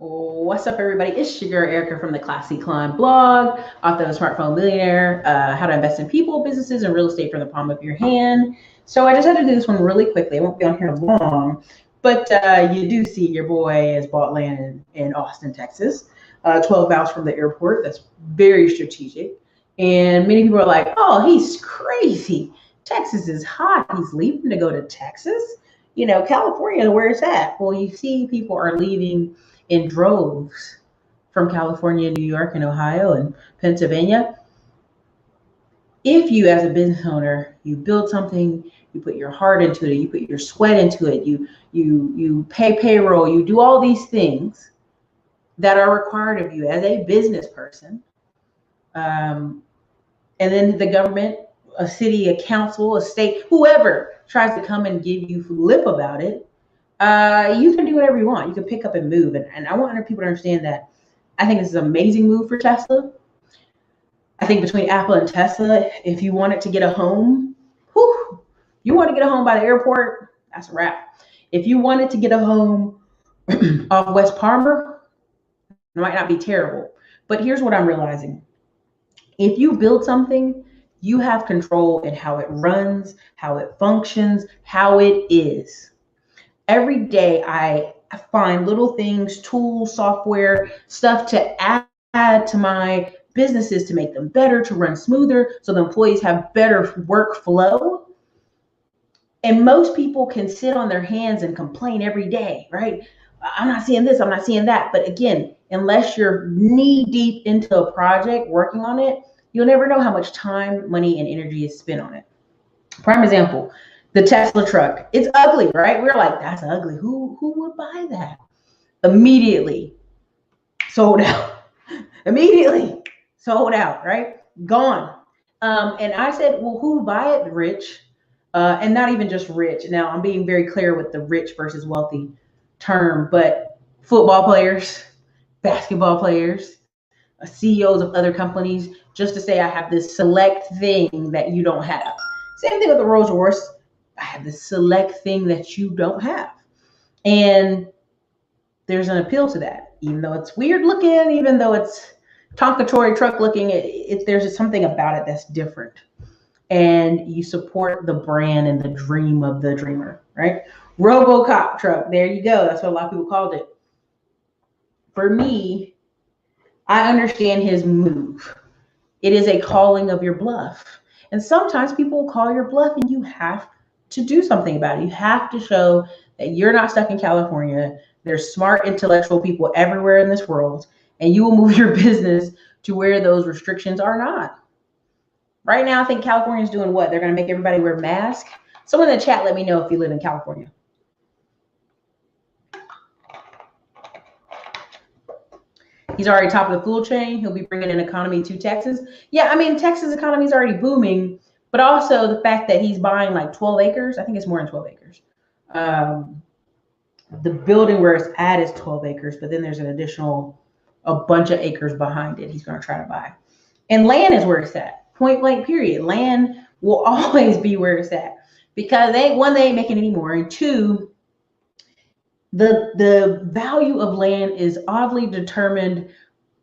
What's up, everybody? It's your girl Erica from the Classy Climb blog, author of Smartphone Millionaire, how to invest in people, businesses, and real estate from the palm of your hand. So I just had to do this one really quickly. I won't be on here long, but you do see your boy has bought land in Austin, Texas, 12 miles from the airport. That's very strategic. And many people are like, oh, he's crazy. Texas is hot. He's leaving to go to Texas. California, where it's at. Well, you see people are leaving in droves from California, New York, and Ohio and Pennsylvania. If you, as a business owner, you build something, you put your heart into it, you put your sweat into it, you pay payroll, you do all these things that are required of you as a business person, and then the government, a city, a council, a state, whoever tries to come and give you lip about it, you can do whatever you want. You can pick up and move. And I want people to understand that I think this is an amazing move for Tesla. I think between Apple and Tesla, if you wanted to get a home, you want to get a home by the airport, that's a wrap. If you wanted to get a home off West Palmer, it might not be terrible. But here's what I'm realizing. If you build something, you have control in how it runs, how it functions, how it is. Every day I find little things, tools, software, stuff to add to my businesses to make them better, to run smoother, so the employees have better workflow. And most people can sit on their hands and complain every day, right? I'm not seeing this, I'm not seeing that. But again, unless you're knee deep into a project working on it, you'll never know how much time, money, and energy is spent on it. Prime example, the Tesla truck. It's ugly, right? We're like, that's ugly. Who would buy that? Immediately sold out. Immediately sold out, right? Gone. And I said, well, who would buy it? The rich. And not even just rich. Now, I'm being very clear with the rich versus wealthy term, but football players, basketball players, CEOs of other companies, just to say I have this select thing that you don't have. Same thing with the Rolls Royce. I have this select thing that you don't have. And there's an appeal to that. Even though it's weird looking, even though it's Tonka Toy truck looking, there's just something about it that's different. And you support the brand and the dream of the dreamer, right? RoboCop truck, there you go. That's what a lot of people called it. For me, I understand his move. It is a calling of your bluff. And sometimes people will call your bluff and you have to do something about it. You have to show that you're not stuck in California. There's smart, intellectual people everywhere in this world, and you will move your business to where those restrictions are not. Right now, I think California is doing what? They're going to make everybody wear masks. Someone in the chat, let me know if you live in California. He's already top of the food chain. He'll be bringing an economy to Texas. Yeah, I mean, Texas economy is already booming, but also the fact that he's buying like 12 acres. I think it's more than 12 acres. The building where it's at is 12 acres, but then there's a bunch of acres behind it he's going to try to buy. And land is where it's at. Point blank, period. Land will always be where it's at because they ain't making any more. And two, the value of land is oddly determined,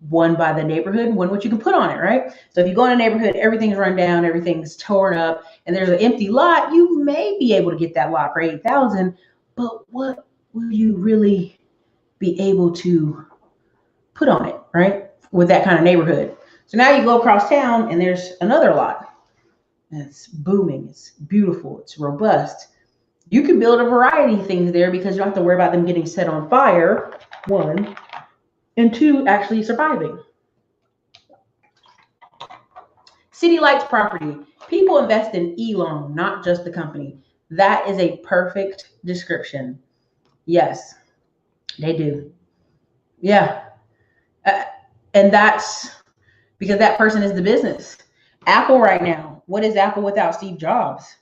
one, by the neighborhood, one, what you can put on it, right? So if you go in a neighborhood, everything's run down, everything's torn up, and there's an empty lot, you may be able to get that lot for $8,000, but what will you really be able to put on it, right? With that kind of neighborhood. So now you go across town and there's another lot. It's booming, it's beautiful, it's robust. You can build a variety of things there because you don't have to worry about them getting set on fire, one, and two, actually surviving. City Lights property. People invest in Elon, not just the company. That is a perfect description. Yes, they do. Yeah. And that's because that person is the business. Apple right now, what is Apple without Steve Jobs?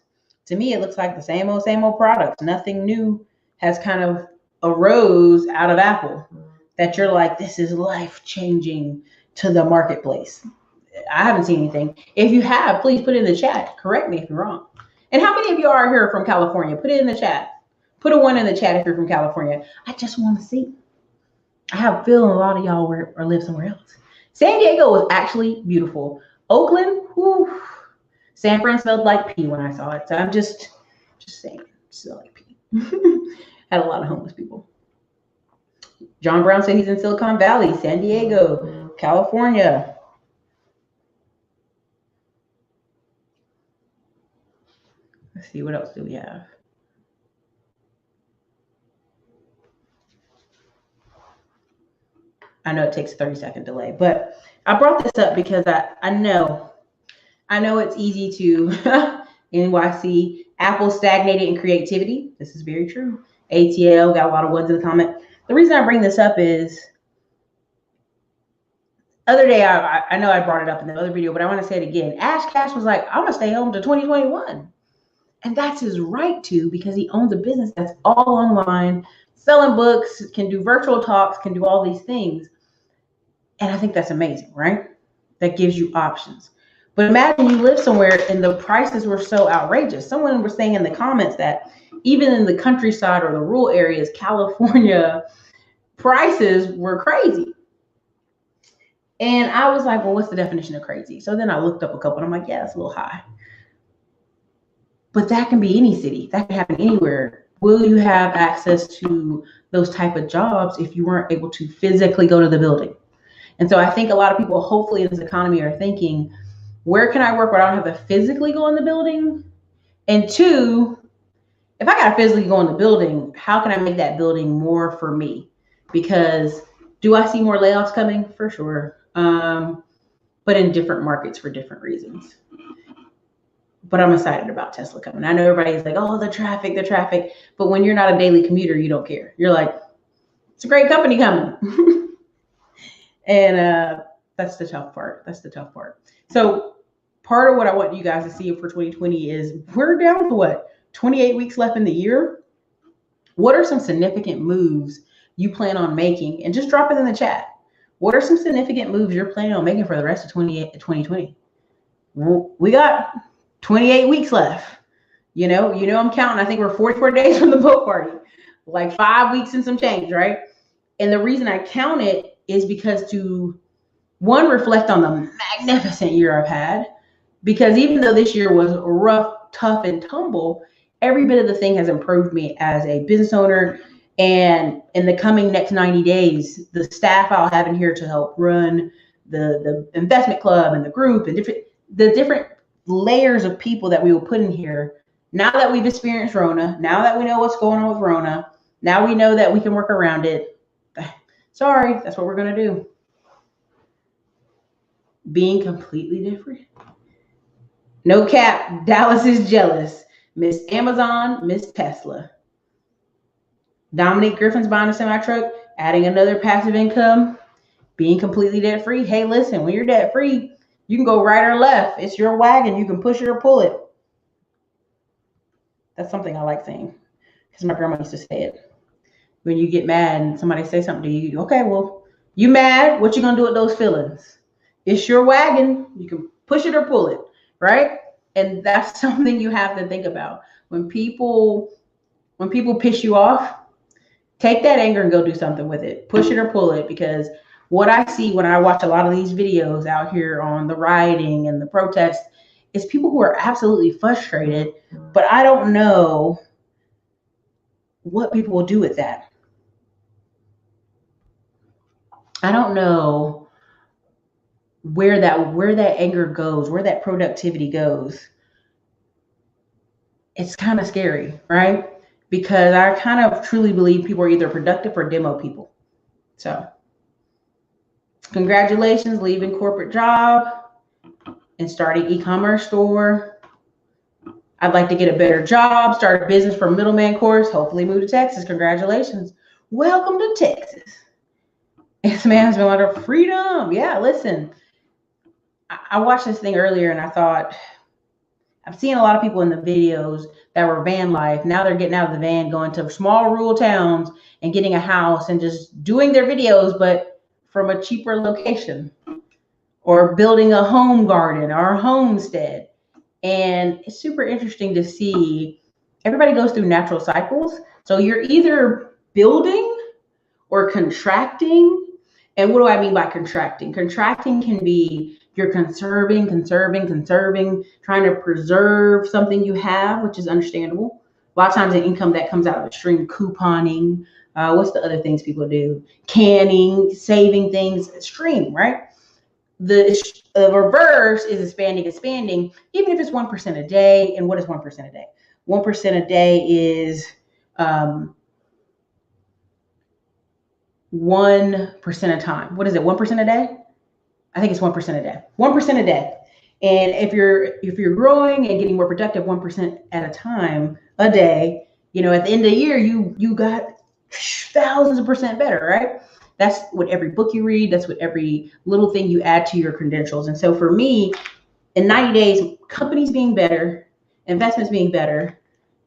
To me, it looks like the same old products. Nothing new has kind of arose out of Apple that you're like, this is life-changing to the marketplace. I haven't seen anything. If you have, please put it in the chat. Correct me if you're wrong. And how many of you are here from California? Put it in the chat. Put a 1 in the chat if you're from California. I just want to see. I have a feeling a lot of y'all were or live somewhere else. San Diego was actually beautiful. Oakland, whew, San Fran smelled like pee when I saw it. So I'm just saying, it smelled like pee. Had a lot of homeless people. John Brown said he's in Silicon Valley, San Diego, California. Let's see, what else do we have? I know it takes a 30-second delay, but I brought this up because I know it's easy to NYC. Apple stagnated in creativity. This is very true. ATL got a lot of ones in the comment. The reason I bring this up is other day, I know I brought it up in the other video, but I want to say it again. Ash Cash was like, I'm going to stay home to 2021. And that's his right to, because he owns a business that's all online, selling books, can do virtual talks, can do all these things. And I think that's amazing, right? That gives you options. But imagine you live somewhere and the prices were so outrageous. Someone was saying in the comments that even in the countryside or the rural areas, California prices were crazy. And I was like, well, what's the definition of crazy? So then I looked up a couple and I'm like, yeah, it's a little high. But that can be any city. That can happen anywhere. Will you have access to those type of jobs if you weren't able to physically go to the building? And so I think a lot of people, hopefully in this economy, are thinking, where can I work where I don't have to physically go in the building? And two, if I got to physically go in the building, how can I make that building more for me? Because do I see more layoffs coming? For sure. But in different markets for different reasons. But I'm excited about Tesla coming. I know everybody's like, oh, the traffic. But when you're not a daily commuter, you don't care. You're like, it's a great company coming. And that's the tough part. So part of what I want you guys to see for 2020 is we're down to what? 28 weeks left in the year. What are some significant moves you plan on making? And just drop it in the chat. What are some significant moves you're planning on making for the rest of 2020? We got 28 weeks left. You know, I'm counting. I think we're 44 days from the boat party, like 5 weeks and some change, right? And the reason I count it is because to, one, reflect on the magnificent year I've had, because even though this year was rough, tough, and tumble, every bit of the thing has improved me as a business owner. And in the coming next 90 days, the staff I'll have in here to help run the investment club and the group and the different layers of people that we will put in here. Now that we've experienced Rona, now that we know what's going on with Rona, now we know that we can work around it. Sorry, that's what we're going to do. Being completely different. No cap, Dallas is jealous. Miss Amazon, Miss Tesla. Dominique Griffin's buying a semi-truck, adding another passive income, being completely debt-free. Hey, listen, when you're debt-free, you can go right or left. It's your wagon. You can push it or pull it. That's something I like saying because my grandma used to say it. When you get mad and somebody says something to you, okay, well, you mad. What you going to do with those feelings? It's your wagon. You can push it or pull it, right? And that's something you have to think about. When people piss you off, take that anger and go do something with it. Push it or pull it, because what I see when I watch a lot of these videos out here on the rioting and the protests is people who are absolutely frustrated, but I don't know what people will do with that. I don't know where that anger goes, where that productivity goes. It's kind of scary, right? Because I kind of truly believe people are either productive or demo people. So congratulations, leaving corporate job and starting e-commerce store. I'd like to get a better job, start a business for middleman course, hopefully move to Texas. Congratulations. Welcome to Texas. This man's been like a freedom. Yeah, listen, I watched this thing earlier and I thought, I've seen a lot of people in the videos that were van life. Now they're getting out of the van, going to small rural towns and getting a house and just doing their videos, but from a cheaper location, or building a home garden or a homestead. And it's super interesting to see everybody goes through natural cycles. So you're either building or contracting. And what do I mean by contracting? Contracting can be you're conserving, trying to preserve something you have, which is understandable. A lot of times the income that comes out of extreme couponing, what's the other things people do? Canning, saving things, extreme, right? The reverse is expanding, even if it's 1% a day. And what is 1% a day? 1% a day is 1% of time. What is it? 1% a day? I think it's 1% a day. 1% a day. And if you're growing and getting more productive 1% at a time a day, at the end of the year, you got thousands of percent better, right? That's what every book you read, that's what every little thing you add to your credentials. And so for me, in 90 days, companies being better, investments being better,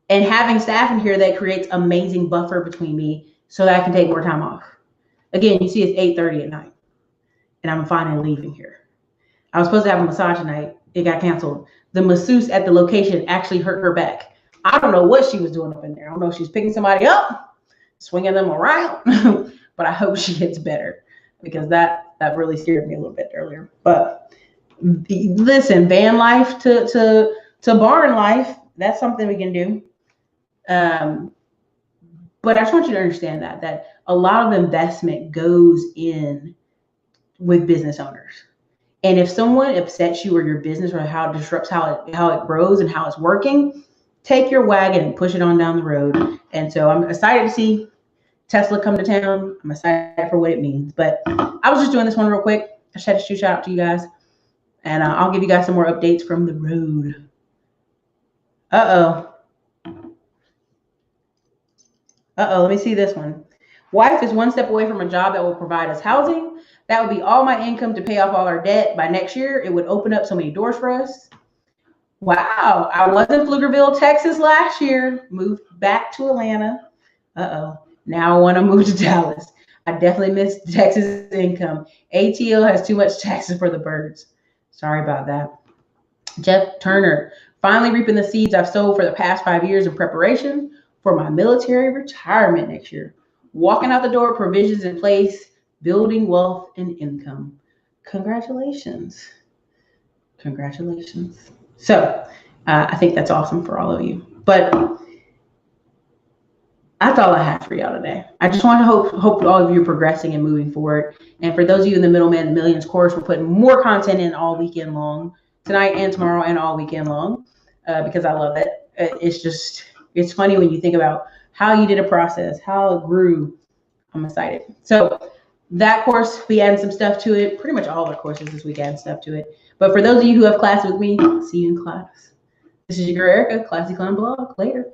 and having staff in here that creates amazing buffer between me so that I can take more time off. Again, you see it's 8:30 at night and I'm finally leaving here. I was supposed to have a massage tonight. It got canceled. The masseuse at the location actually hurt her back. I don't know what she was doing up in there. I don't know if she's picking somebody up, swinging them around, but I hope she gets better because that really scared me a little bit earlier. But listen, van life to barn life, that's something we can do. But I just want you to understand that a lot of investment goes in with business owners. And if someone upsets you or your business or how it disrupts how it grows and how it's working, take your wagon and push it on down the road. And so I'm excited to see Tesla come to town. I'm excited for what it means. But I was just doing this one real quick. I just had to shout out to you guys. And I'll give you guys some more updates from the road. Let me see this one. Wife is one step away from a job that will provide us housing. That would be all my income to pay off all our debt. By next year, it would open up so many doors for us. Wow. I was in Pflugerville, Texas last year. Moved back to Atlanta. Now I want to move to Dallas. I definitely miss Texas income. ATL has too much taxes for the birds. Sorry about that. Jeff Turner, finally reaping the seeds I've sowed for the past 5 years in preparation for my military retirement next year. Walking out the door, provisions in place, building wealth and income. Congratulations. So I think that's awesome for all of you. But that's all I have for y'all today. I just want to hope all of you are progressing and moving forward. And for those of you in the Middleman Millions course, we're putting more content in all weekend long, tonight and tomorrow and all weekend long, because I love it. It's funny when you think about how you did a process, how it grew. I'm excited. So that course, we added some stuff to it. Pretty much all our courses this week added stuff to it. But for those of you who have class with me, see you in class. This is your girl Erica, Classy Clown Blog. Later.